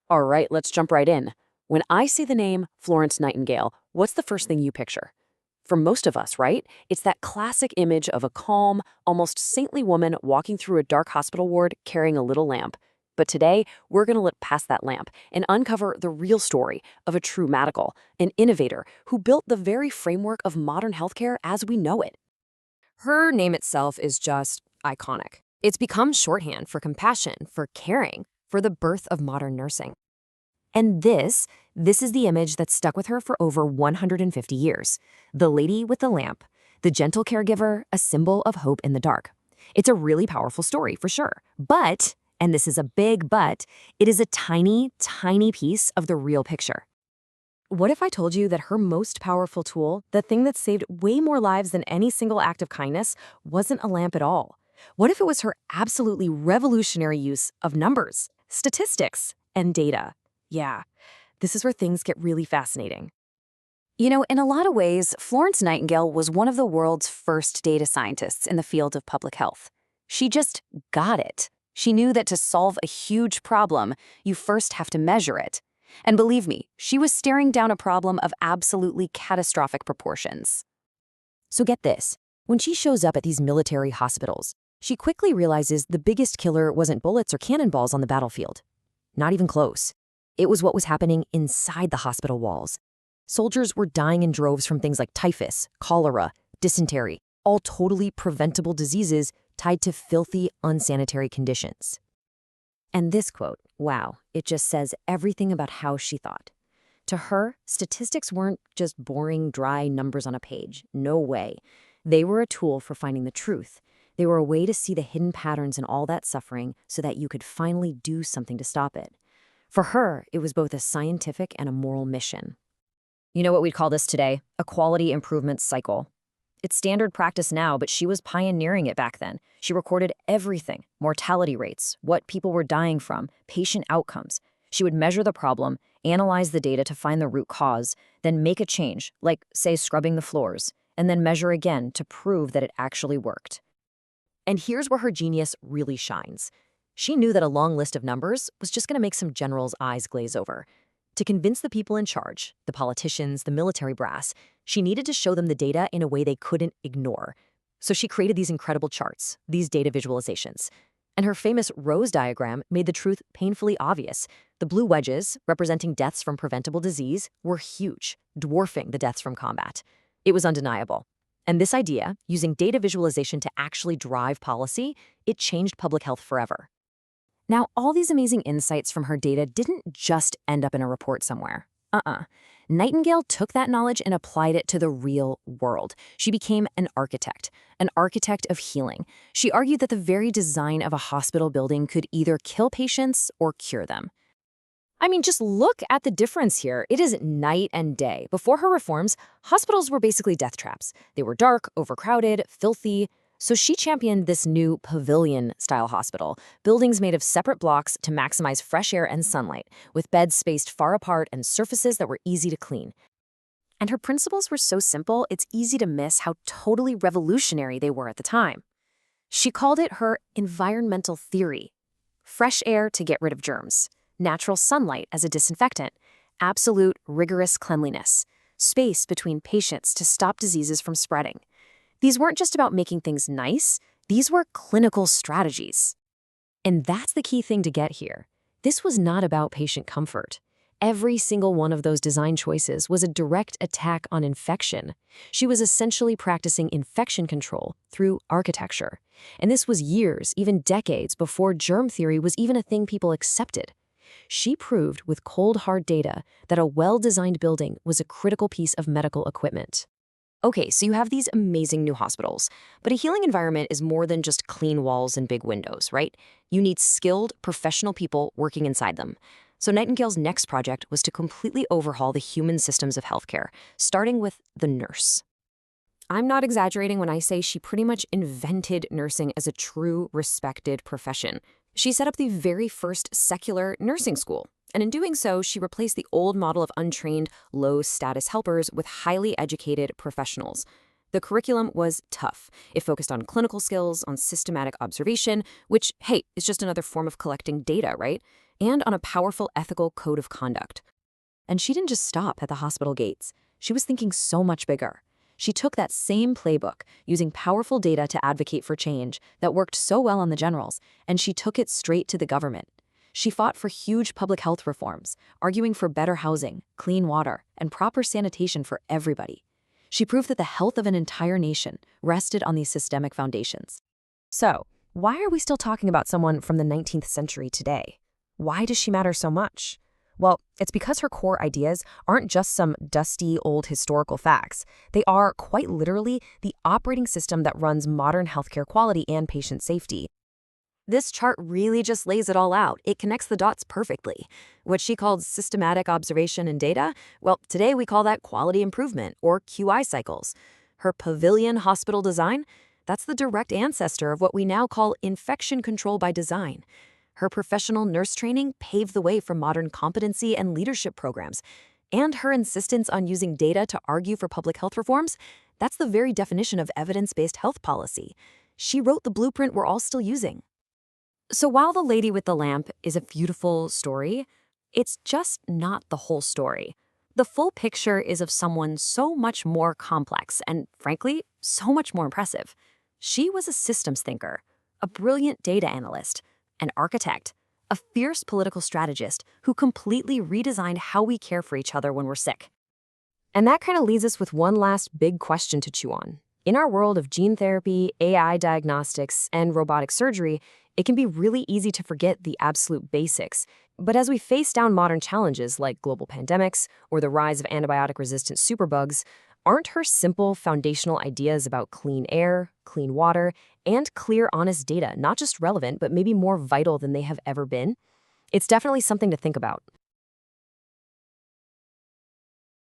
All right, let's jump right in. When I say the name Florence Nightingale, what's the first thing you picture? For most of us, right? It's that classic image of a calm, almost saintly woman walking through a dark hospital ward carrying a little lamp. But today, we're going to look past that lamp and uncover the real story of a true medical, an innovator who built the very framework of modern healthcare as we know it. Her name itself is just iconic. It's become shorthand for compassion, for caring, for the birth of modern nursing. And this is the image that's stuck with her for over 150 years. The lady with the lamp, the gentle caregiver, a symbol of hope in the dark. It's a really powerful story for sure. But, and this is a big but, it is a tiny, tiny piece of the real picture. What if I told you that her most powerful tool, the thing that saved way more lives than any single act of kindness, wasn't a lamp at all? What if it was her absolutely revolutionary use of numbers, statistics, and data? Yeah, this is where things get really fascinating. You know, in a lot of ways, Florence Nightingale was one of the world's first data scientists in the field of public health. She just got it. She knew that to solve a huge problem, you first have to measure it. And believe me, she was staring down a problem of absolutely catastrophic proportions. So get this, when she shows up at these military hospitals, she quickly realizes the biggest killer wasn't bullets or cannonballs on the battlefield. Not even close. It was what was happening inside the hospital walls. Soldiers were dying in droves from things like typhus, cholera, dysentery, all totally preventable diseases tied to filthy, unsanitary conditions. And this quote, wow, it just says everything about how she thought. To her, statistics weren't just boring, dry numbers on a page. No way. They were a tool for finding the truth. They were a way to see the hidden patterns in all that suffering so that you could finally do something to stop it. For her, it was both a scientific and a moral mission. You know what we'd call this today? A quality improvement cycle. It's standard practice now, but she was pioneering it back then. She recorded everything, mortality rates, what people were dying from, patient outcomes. She would measure the problem, analyze the data to find the root cause, then make a change, like, say, scrubbing the floors, and then measure again to prove that it actually worked. And here's where her genius really shines. She knew that a long list of numbers was just going to make some generals' eyes glaze over. To convince the people in charge, the politicians, the military brass, she needed to show them the data in a way they couldn't ignore. So she created these incredible charts, these data visualizations. And her famous rose diagram made the truth painfully obvious. The blue wedges, representing deaths from preventable disease, were huge, dwarfing the deaths from combat. It was undeniable. And this idea, using data visualization to actually drive policy, it changed public health forever. Now, all these amazing insights from her data didn't just end up in a report somewhere. Nightingale took that knowledge and applied it to the real world. She became an architect of healing. She argued that the very design of a hospital building could either kill patients or cure them. I mean, just look at the difference here. It is night and day. Before her reforms, hospitals were basically death traps. They were dark, overcrowded, filthy. So she championed this new pavilion-style hospital, buildings made of separate blocks to maximize fresh air and sunlight, with beds spaced far apart and surfaces that were easy to clean. And her principles were so simple, it's easy to miss how totally revolutionary they were at the time. She called it her environmental theory. Fresh air to get rid of germs, natural sunlight as a disinfectant, absolute rigorous cleanliness, space between patients to stop diseases from spreading. These weren't just about making things nice, these were clinical strategies. And that's the key thing to get here. This was not about patient comfort. Every single one of those design choices was a direct attack on infection. She was essentially practicing infection control through architecture. And this was years, even decades, before germ theory was even a thing people accepted. She proved with cold, hard data that a well-designed building was a critical piece of medical equipment. Okay, so you have these amazing new hospitals, but a healing environment is more than just clean walls and big windows, right? You need skilled, professional people working inside them. So Nightingale's next project was to completely overhaul the human systems of healthcare, starting with the nurse. I'm not exaggerating when I say she pretty much invented nursing as a true, respected profession. She set up the very first secular nursing school. And in doing so, she replaced the old model of untrained, low-status helpers with highly educated professionals. The curriculum was tough. It focused on clinical skills, on systematic observation, which, hey, is just another form of collecting data, right? and on a powerful ethical code of conduct. And she didn't just stop at the hospital gates. She was thinking so much bigger. She took that same playbook, using powerful data to advocate for change that worked so well on the generals, and she took it straight to the government. She fought for huge public health reforms, arguing for better housing, clean water, and proper sanitation for everybody. She proved that the health of an entire nation rested on these systemic foundations. So, why are we still talking about someone from the 19th century today? Why does she matter so much? Well, it's because her core ideas aren't just some dusty old historical facts. They are, quite literally, the operating system that runs modern healthcare quality and patient safety. This chart really just lays it all out. It connects the dots perfectly. What she called systematic observation and data, well, today we call that quality improvement, or QI cycles. Her pavilion hospital design, that's the direct ancestor of what we now call infection control by design. Her professional nurse training paved the way for modern competency and leadership programs. And her insistence on using data to argue for public health reforms, that's the very definition of evidence-based health policy. She wrote the blueprint we're all still using. So while The Lady with the Lamp is a beautiful story, it's just not the whole story. The full picture is of someone so much more complex and, frankly, so much more impressive. She was a systems thinker, a brilliant data analyst, an architect, a fierce political strategist who completely redesigned how we care for each other when we're sick. And that kind of leaves us with one last big question to chew on. In our world of gene therapy, AI diagnostics, and robotic surgery, it can be really easy to forget the absolute basics. But as we face down modern challenges like global pandemics or the rise of antibiotic-resistant superbugs, aren't her simple foundational ideas about clean air, clean water, and clear, honest data not just relevant, but maybe more vital than they have ever been? It's definitely something to think about.